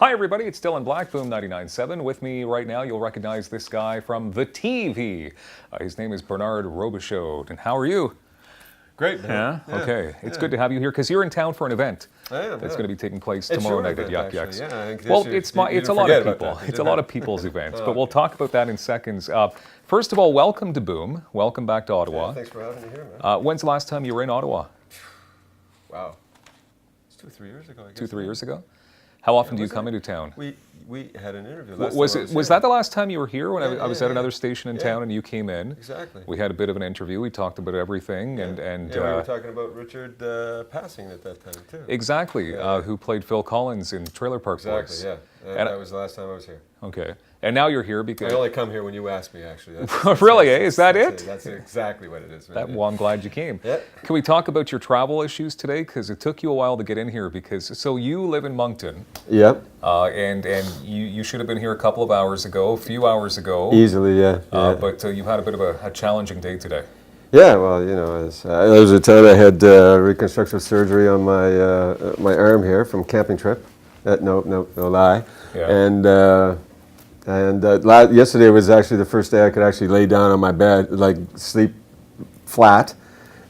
Hi everybody, it's Dylan Black, Boom99.7. With me right now, you'll recognize this guy from the TV. His name is Bernard Robichaud. And how are you? Great, man. Yeah? Okay. It's good to have you here because you're in town for an event. I am, that's going to be taking place it's tomorrow night event, at Yuck actually. Yucks. Yeah, I think well, it's a lot of people. It's a lot of people's events, but we'll talk about that in seconds. First of all, welcome to Boom. Welcome back to Ottawa. Yeah, thanks for having me here, man. When's the last time you were in Ottawa? Wow. It's 2 or 3 years ago, I guess. 2 or 3 years ago? How often do you come into town? We had an interview last Was that the last time you were here when I was at another station in town and you came in? Exactly. We had a bit of an interview. We talked about everything and we were talking about Richard passing at that time too. Exactly. Who played Phil Collins in Trailer Park Boys. Exactly. Yeah. And that was the last time I was here. Okay. And now you're here because I only come here when you ask me. Actually. Really? Is that it? That's exactly what it is. Man. Well, I'm glad you came. Yeah. Can we talk about your travel issues today? Because it took you a while to get in here. So you live in Moncton. Yep. And you should have been here a few hours ago. Easily, yeah. But you had a bit of a challenging day today. Yeah, well, you know, there was a time I had reconstructive surgery on my arm here from camping trip. No lie. Yeah. And yesterday was actually the first day I could actually lay down on my bed, like sleep flat,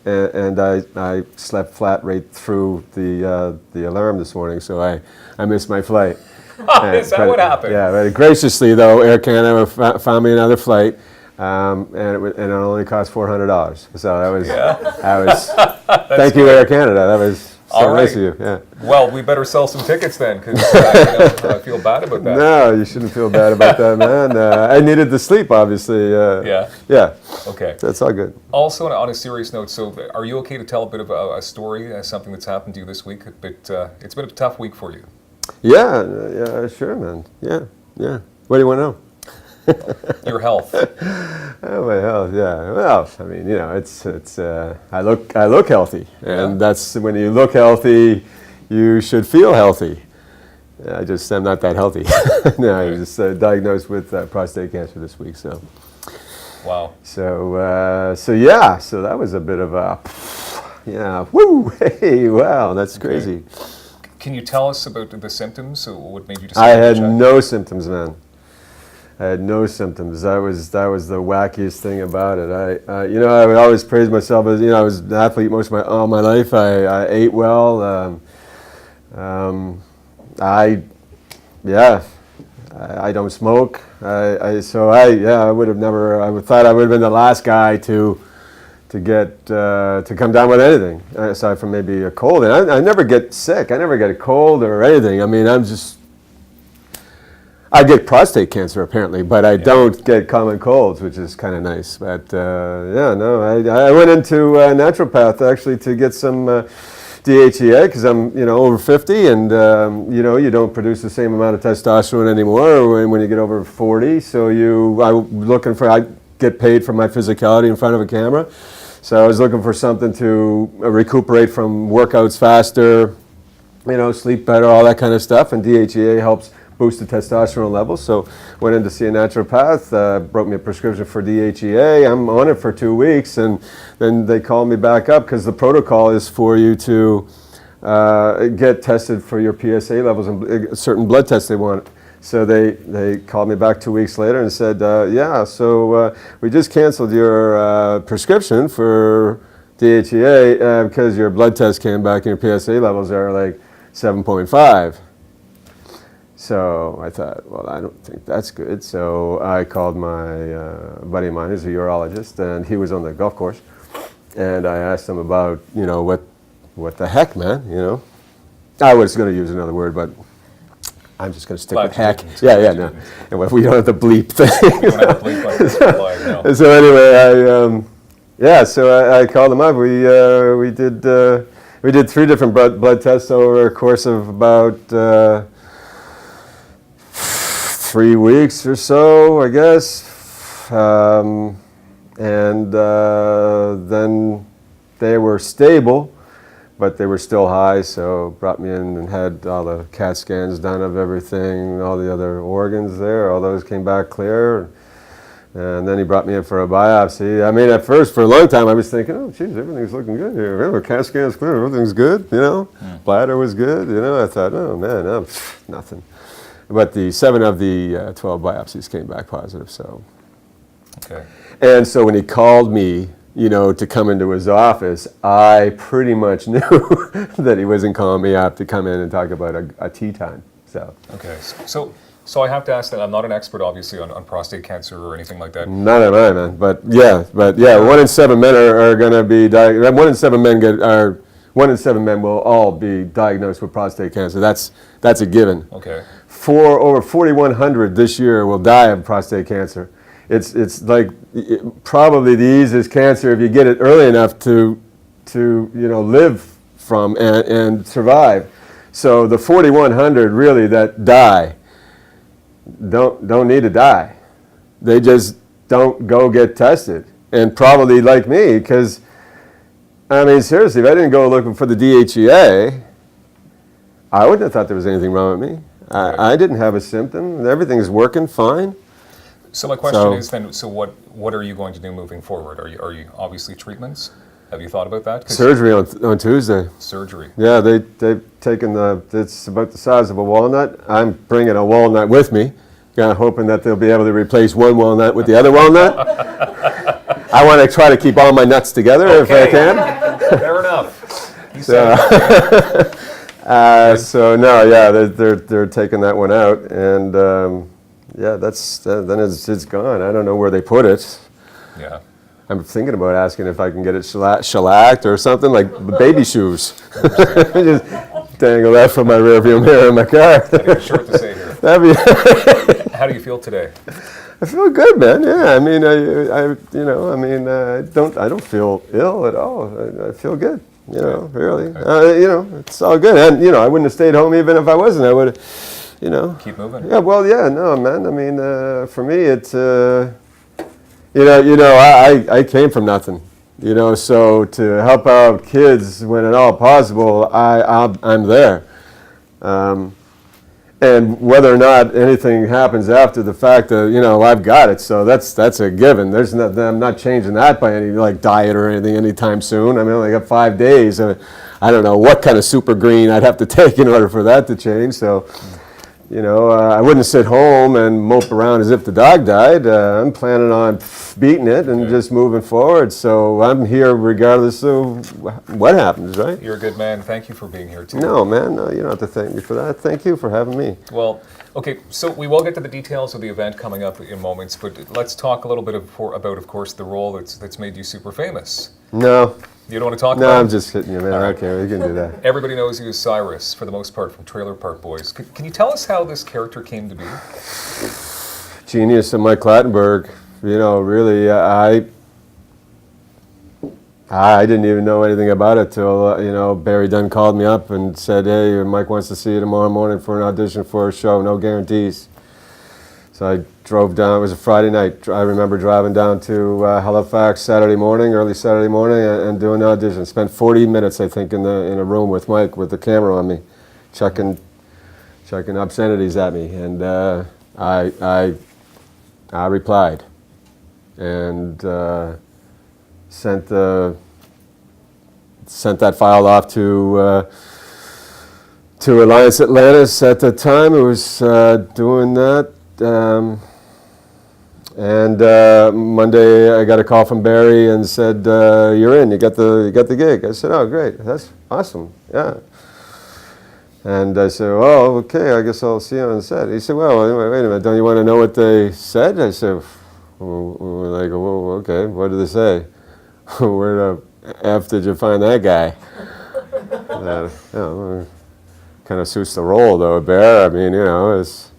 and I slept flat right through the alarm this morning, so I missed my flight. Is that what happened? Yeah, but graciously though, Air Canada found me another flight, and it only cost $400. So that was thank you, Air Canada. That was. So nice of you, yeah. Well, we better sell some tickets then, because I feel bad about that. No, you shouldn't feel bad about that, man. I needed the sleep, obviously. Yeah? Yeah. Okay. That's all good. Also, on a serious note, so are you okay to tell a bit of a story, something that's happened to you this week? It's been a tough week for you. Yeah, sure, man. Yeah. What do you want to know? Your health. Oh, my health, yeah. Well, I mean, you know, it's. I look healthy, and that's when you look healthy, you should feel healthy. I'm not that healthy. No, I was just diagnosed with prostate cancer this week, so. Wow. So that was a bit of a, woo, hey, wow, that's crazy. Can you tell us about the symptoms? What made you decide? I had no symptoms, man. I had no symptoms. That was the wackiest thing about it. I would always praise myself as, I was an athlete all my life. I ate well. I don't smoke. I would have never. I thought I would have been the last guy to come down with anything aside from maybe a cold. And I never get sick. I never get a cold or anything. I mean, I get prostate cancer apparently, but I don't get common colds, which is kind of nice. But I went into naturopath actually to get some DHEA because I'm over 50, and you don't produce the same amount of testosterone anymore when you get over 40. So I get paid for my physicality in front of a camera. So I was looking for something to recuperate from workouts faster, sleep better, all that kind of stuff, and DHEA helps boost the testosterone levels. So went in to see a naturopath, wrote me a prescription for DHEA. I'm on it for 2 weeks, and then they called me back up because the protocol is for you to get tested for your PSA levels and certain blood tests they want. So they called me back 2 weeks later and said, so we just canceled your prescription for DHEA because your blood test came back and your PSA levels are like 7.5. So I thought, well, I don't think that's good. So I called my buddy of mine who's a urologist, and he was on the golf course. And I asked him about, what the heck, man, I was going to use another word, but I'm just going to stick with heck. No. And we don't have the bleep thing. We don't have the bleep like this. No. So anyway, so I called him up. We did 3 different blood tests over a course of about 3 weeks or so, I guess, and then they were stable, but they were still high, so brought me in and had all the CAT scans done of everything, all the other organs there, all those came back clear, and then he brought me in for a biopsy. I mean, at first, for a long time, I was thinking, oh, geez, everything's looking good here. Remember, CAT scan's clear, everything's good, Bladder was good, I thought, oh, man, nothing. but the 7 of the 12 biopsies came back positive. So, Okay. and so when he called me, to come into his office, I pretty much knew that he wasn't calling me up to come in and talk about a tea time. So. Okay. So I have to ask that. I'm not an expert, obviously, on prostate cancer or anything like that. Not am I, man. But yeah, 1 in 7 men are going to be diagnosed. 1 in 7 men 1 in 7 men will all be diagnosed with prostate cancer. That's a given. Okay. Over 4,100 this year will die of prostate cancer. It's like probably the easiest cancer if you get it early enough to live from and survive. So the 4,100 really that die don't need to die. They just don't go get tested. And probably like me, because I mean seriously, if I didn't go looking for the DHEA, I wouldn't have thought there was anything wrong with me. I didn't have a symptom. Everything's working fine. So my question is then, so what are you going to do moving forward? Are you obviously treatments? Have you thought about that? Surgery on Tuesday. Surgery. Yeah, they've taken it's about the size of a walnut. I'm bringing a walnut with me, hoping that they'll be able to replace one walnut with the other walnut. I want to try to keep all my nuts together if I can. Fair enough. So no, yeah, they're taking that one out, and yeah, then it's gone. I don't know where they put it. Yeah. I'm thinking about asking if I can get it shellacked or something, like baby shoes. Just dangle that from my rearview mirror in my car. Short to say here. How do you feel today? I feel good, man. Yeah, I mean, I don't feel ill at all. I feel good. Really. It's all good. And I wouldn't have stayed home even if I wasn't. I would have, Keep moving. Yeah. Well, yeah. No, man. I mean, for me, it's. I came from nothing, so to help out kids when at all possible, I'm there. And whether or not anything happens after the fact, I've got it, so that's a given. I'm not changing that by any diet or anything anytime soon. I mean, I only got 5 days, and I don't know what kind of super green I'd have to take in order for that to change. So. I wouldn't sit home and mope around as if the dog died. I'm planning on beating it and just moving forward. So I'm here regardless of what happens, right? You're a good man. Thank you for being here, too. No, man. No, you don't have to thank me for that. Thank you for having me. Well, okay, so we will get to the details of the event coming up in moments, but let's talk a little bit about, of course, the role that's made you super famous. No. You don't want to talk about No, it? I'm just hitting you, man. Right. Okay, we can do that. Everybody knows you as Cyrus, for the most part, from Trailer Park Boys. Can you tell us how this character came to be? Genius of Mike Clattenburg. Really, I didn't even know anything about it till, Barry Dunn called me up and said, hey, Mike wants to see you tomorrow morning for an audition for a show, no guarantees. So I drove down, it was a Friday night. I remember driving down to Halifax early Saturday morning, and doing the audition. Spent 40 minutes, I think, in a room with Mike with the camera on me, chucking obscenities at me. And I replied and sent that file off to Alliance Atlantis at the time, who was doing that. And Monday I got a call from Barry and said, you're in, you got the gig. I said, oh great, that's awesome, yeah. And I said, oh okay, I guess I'll see you on set. He said, well, wait a minute, don't you want to know what they said? I said, okay, what did they say? Where the F did you find that guy? Kind of suits the role though, Bear. I mean, it's.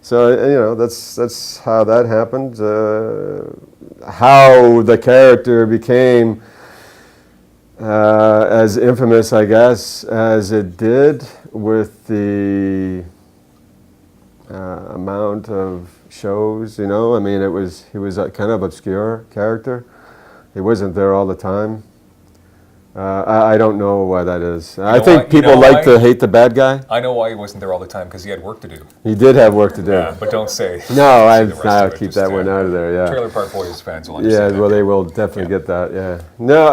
So that's how that happened. How the character became as infamous, I guess, as it did, with the amount of shows. I mean, he was a kind of obscure character. He wasn't there all the time. I don't know why that is. I think people like to hate the bad guy. I know why he wasn't there all the time, because he had work to do. He did have work to do. Yeah, but don't say. No, I'll keep that one out of there. Yeah. Trailer Park Boys fans will understand. Yeah, well, they will definitely get that. Yeah. No,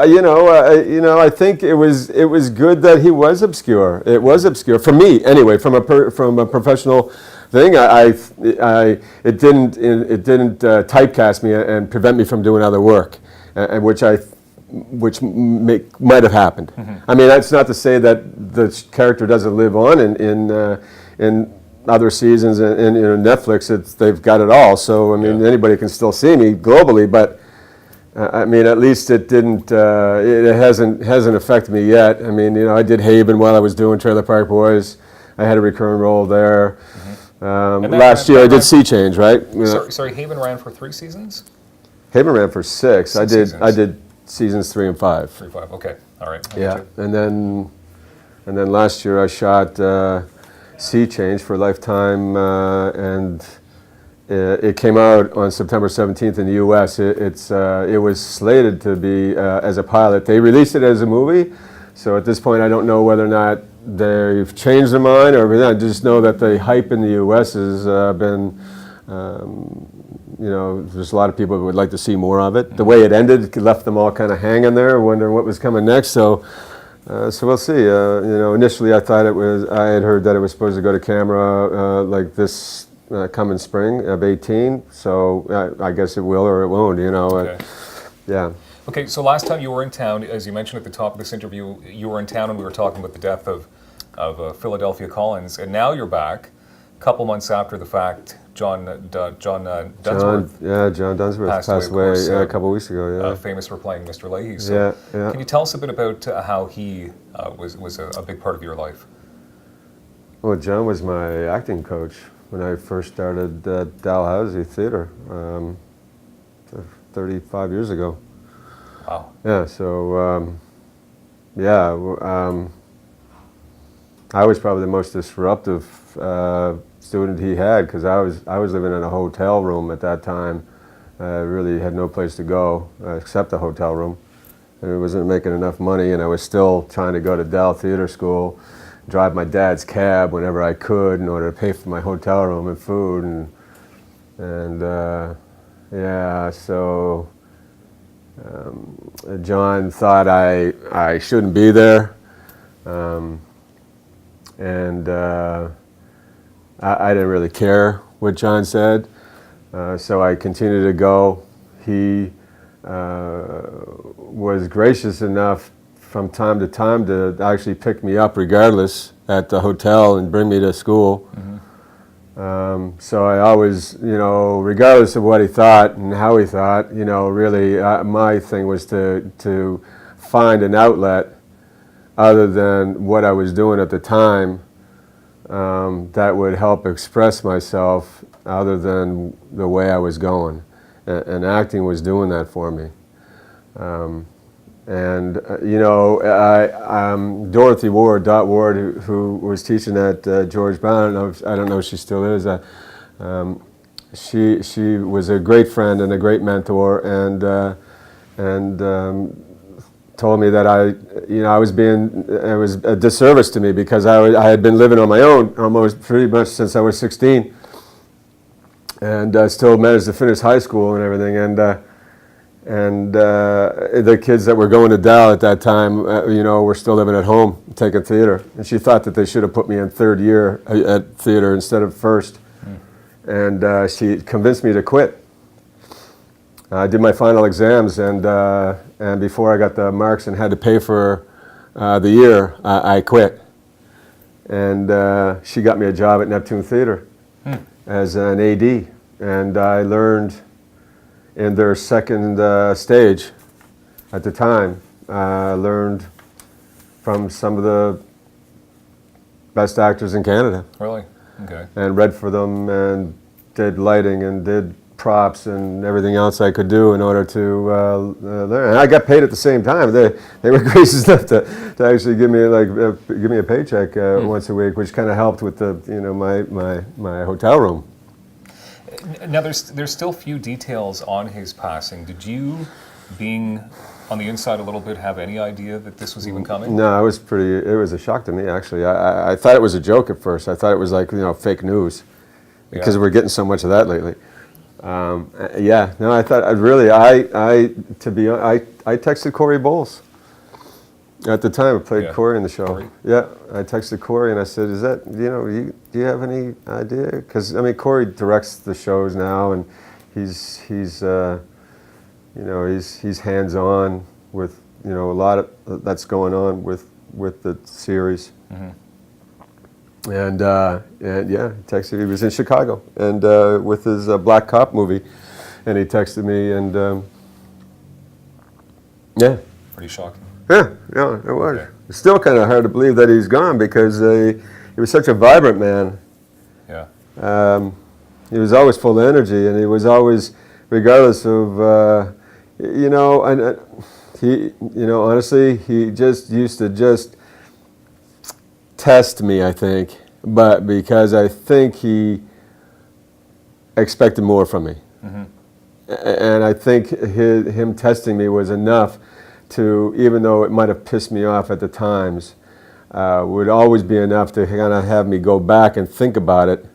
I think it was good that he was obscure. It was obscure for me, anyway. From a professional thing. It didn't typecast me and prevent me from doing other work, and which might have happened. I mean, that's not to say that the character doesn't live on in other seasons, and Netflix. They've got it all. So I mean, anybody can still see me globally, but. I mean, at least it didn't. It hasn't affected me yet. I mean, I did Haven while I was doing Trailer Park Boys. I had a recurring role there. Last year I did Sea Change, right? Sorry, Haven ran for 3 seasons? Haven ran for 6. I did seasons 3 and 5. 3, 5. Okay, all right. Yeah, and then last year I shot Sea Change for Lifetime, and it came out on September 17th in the U.S. It was slated to be as a pilot. They released it as a movie, so at this point I don't know whether or not they've changed their mind, or I just know that the hype in the U.S. has been, there's a lot of people who would like to see more of it. The way it ended left them all kind of hanging there, wondering what was coming next. So we'll see. Initially I thought I had heard that it was supposed to go to camera like this coming spring of 18. So I guess it will or it won't. Okay. Yeah. Okay, so last time you were in town, as you mentioned at the top of this interview, you were in town and we were talking about the death of Philadelphia Collins, and now you're back, a couple months after the fact. John Dunsworth. John Dunsworth passed away a couple weeks ago. Yeah, famous for playing Mr. Lahey. So yeah. Can you tell us a bit about how he was a big part of your life? Well, John was my acting coach when I first started at Dalhousie Theater 35 years ago. Wow. Yeah, so, I was probably the most disruptive student he had, because I was living in a hotel room at that time. I really had no place to go except the hotel room. And I wasn't making enough money, and I was still trying to go to Dal Theater School, drive my dad's cab whenever I could in order to pay for my hotel room and food, so John thought I shouldn't be there, I didn't really care what John said, so I continued to go. He was gracious enough from time to time to actually pick me up regardless at the hotel and bring me to school. So I always, regardless of what he thought and how he thought, really my thing was to find an outlet other than what I was doing at the time that would help express myself other than the way I was going. And acting was doing that for me. Dorothy Ward, Dot Ward, who was teaching at George Brown, I don't know if she still is. She was a great friend and a great mentor, and told me that it was a disservice to me because I had been living on my own almost pretty much since I was 16, and still managed to finish high school and everything, and the kids that were going to Dal at that time, were still living at home, taking theater. And she thought that they should have put me in third year at theater instead of first. And she convinced me to quit. I did my final exams, and before I got the marks and had to pay for the year, I quit. And she got me a job at Neptune Theater as an AD. And I learned in their second stage at the time. Learned from some of the best actors in Canada. Really? Okay. And read for them and did lighting and did props and everything else I could do in order to learn. And I got paid at the same time. They were gracious enough to actually give me a paycheck once a week, which kind of helped with the my hotel room. Now, there's still few details on his passing. Did you, being on the inside a little bit, have any idea that this was even coming? No, it was a shock to me, actually. I thought it was a joke at first. I thought it was like, fake news, because we're getting so much of that lately. I thought I texted Corey Bowles. At the time, I played Yeah. Corey in the show. Corey. Yeah, I texted Corey and I said, "Is that do you have any idea?" Because I mean, Corey directs the shows now, and he's hands on with a lot of that's going on with the series. Mm-hmm. And yeah, he texted. He was in Chicago and with his Black Cop movie, and he texted me and yeah. Pretty shocking. Yeah, it was. Okay. It's still kind of hard to believe that he's gone because he was such a vibrant man. Yeah. He was always full of energy, and he was always, regardless of, he, honestly, he just used to just test me, I think, but because I think he expected more from me. Mm-hmm. And I think him testing me was enough to, even though it might have pissed me off at the times, would always be enough to kind of have me go back and think about it.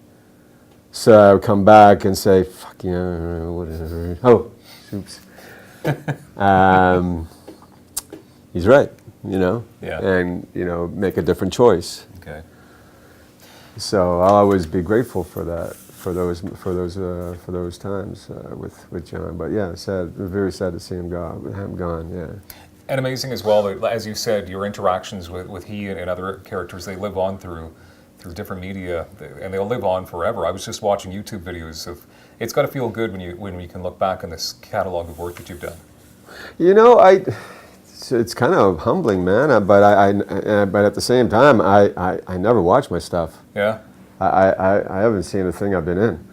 So I would come back and say, fuck yeah, whatever. Oh, oops. He's right, Yeah. and, make a different choice. Okay. So I'll always be grateful for that, for those times with John. But yeah, very sad to see him gone. Yeah. And amazing as well that, as you said, your interactions with he and other characters, they live on through different media, and they'll live on forever. I was just watching YouTube videos of. It's got to feel good when you can look back on this catalog of work that you've done. It's kind of humbling, man. But but at the same time, I never watch my stuff. Yeah. I haven't seen a thing I've been in.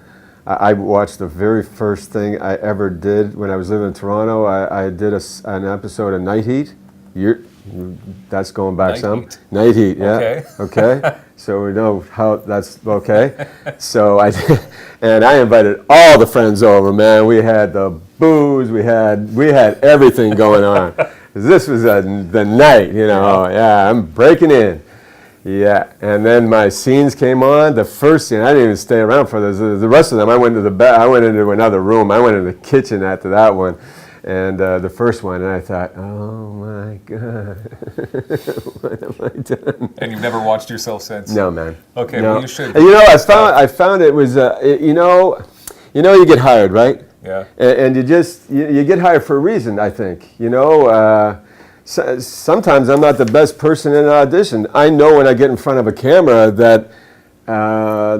I watched the very first thing I ever did when I was living in Toronto. I did an episode of Night Heat. That's going back some. Night Heat, yeah. Okay. Okay. So we know how that's okay. So I did, and I invited all the friends over, man. We had the booze, we had everything going on. This was the night, Yeah, I'm breaking in. Yeah, and then my scenes came on. The first scene, I didn't even stay around for those. The rest of them, I went to I went into another room. I went into the kitchen after that one, and the first one, and I thought, oh my God, what have I done? And you've never watched yourself since? No, man. Okay, no. well you should. I found it was, you get hired, right? Yeah. And you get hired for a reason, I think. Sometimes I'm not the best person in an audition. I know when I get in front of a camera that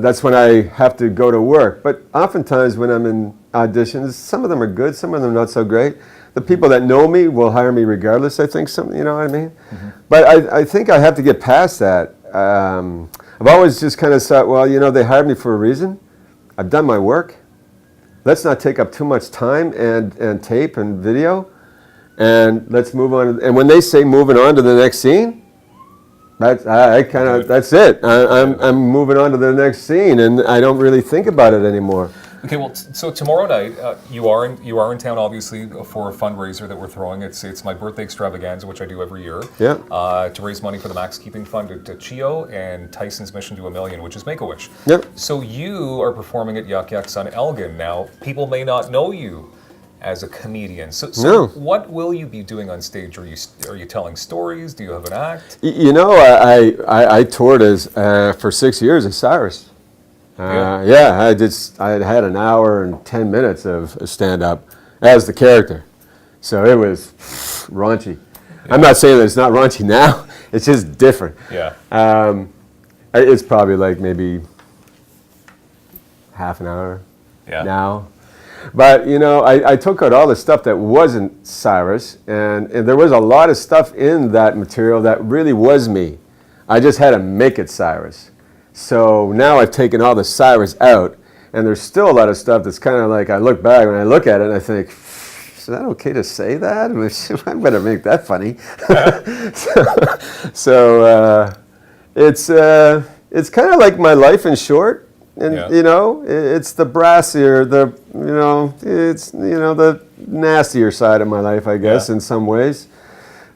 that's when I have to go to work. But oftentimes when I'm in auditions, some of them are good, some of them not so great. The people that know me will hire me regardless, I think, you know what I mean? Mm-hmm. But I think I have to get past that. I've always just kind of thought, well, they hired me for a reason. I've done my work. Let's not take up too much time and tape and video. And let's move on. And when they say moving on to the next scene, that's it. I'm moving on to the next scene, and I don't really think about it anymore. Okay, well, so tomorrow night you are in town, obviously, for a fundraiser that we're throwing. It's my birthday extravaganza, which I do every year. Yeah. To raise money for the Max Keeping Fund at CHIO and Tyson's Mission to $1 Million, which is Make-A-Wish. Yep. So you are performing at Yuck Yucks on Elgin. Now, people may not know you as a comedian. So no. What will you be doing on stage? Are you telling stories? Do you have an act? I toured for 6 years as Cyrus. I had an hour and 10 minutes of stand-up as the character. So it was raunchy. Yeah. I'm not saying that it's not raunchy now. It's just different. Yeah. It's probably like maybe half an hour now. But, I took out all the stuff that wasn't Cyrus, and there was a lot of stuff in that material that really was me. I just had to make it Cyrus. So now I've taken all the Cyrus out, and there's still a lot of stuff that's kind of like, I look back and I look at it and I think, is that okay to say that? I better make that funny. So it's kind of like my life in short. And it's the brassier, it's the nastier side of my life, I guess, in some ways.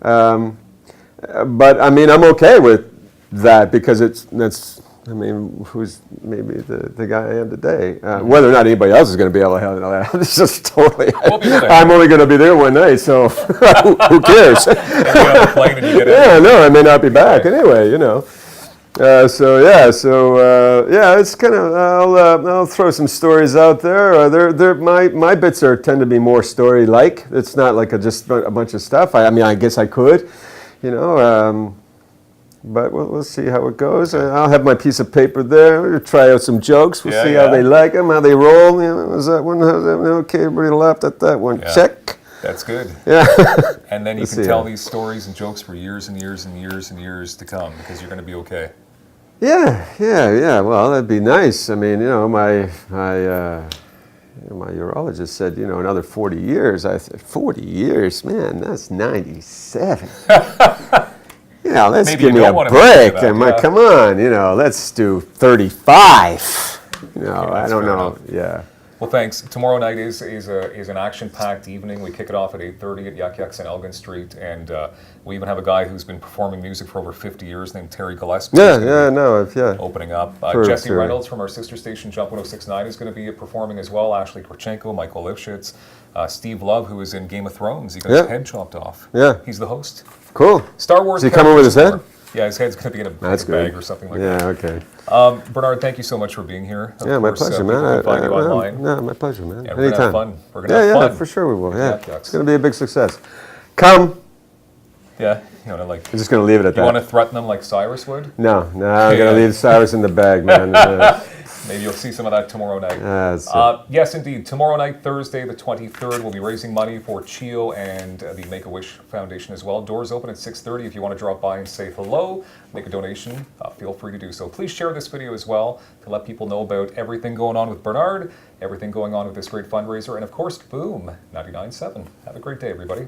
But I mean, I'm okay with that because that's I mean, who's maybe the guy I am today. Whether or not anybody else is going to be able to handle that, it's just totally. We'll be there. I'm only going to be there one night, so who cares? And you get on the plane and you get Yeah, in. no, I may not be back anyway, you know. It's kind of. I'll throw some stories out there. My bits tend to be more story-like. It's not like just a bunch of stuff. I mean, I guess I could, you know. But we'll see how it goes. I'll have my piece of paper there. We'll try out some jokes. We'll see how they like them, how they roll. You know, was that one? Okay, everybody laughed at that one. Yeah. Check. That's good. Yeah. And then you Let's can see tell how- these stories and jokes for years and years and years and years to come because you're going to be okay. Yeah. Well, that'd be nice. I mean, you know, my urologist said, you know, another 40 years. I said, 40 years, man, that's 97. You know, let's Maybe give you me a don't wanna break. do that, I'm like, yeah. come on, you know, let's do 35. You know, I that's don't fair know. enough. Yeah. Well, thanks. Tomorrow night is an action-packed evening. We kick it off at 8:30 at Yuck Yucks on Elgin Street, and we even have a guy who's been performing music for over 50 years named Terry Gillespie. who's gonna be Opening up. Jesse Sure. Reynolds from our sister station, Jump 106.9, is going to be performing as well. Ashley Korchenko, Michael Lifshitz, Steve Love, who is in Game of Thrones. He got his head chopped off. Yeah. He's the host. Cool. Star Wars. Is he coming with his head? Yeah, his head's going to be in a That's bag good. or something like that. Yeah, okay. Bernard, thank you so much for being here. Of Yeah, my course, pleasure, people man. can find you online. No, my pleasure, man. Yeah, we're going to have Anytime. fun. We're going to have fun. Yeah, for sure we will. Yeah. Yuck Yucks. It's going to be a big success. Come. Yeah, you know, like. I'm just going to leave it at You want to that. threaten them like Cyrus would? No, I'm going to leave Cyrus in the bag, man. Maybe you'll see some of that tomorrow night. That's it. Yes, indeed. Tomorrow night, Thursday, the 23rd, we'll be raising money for CHIO and the Make-A-Wish Foundation as well. Doors open at 6:30. If you want to drop by and say hello, make a donation, feel free to do so. Please share this video as well to let people know about everything going on with Bernard, everything going on with this great fundraiser, and of course, Boom 99.7. Have a great day, everybody.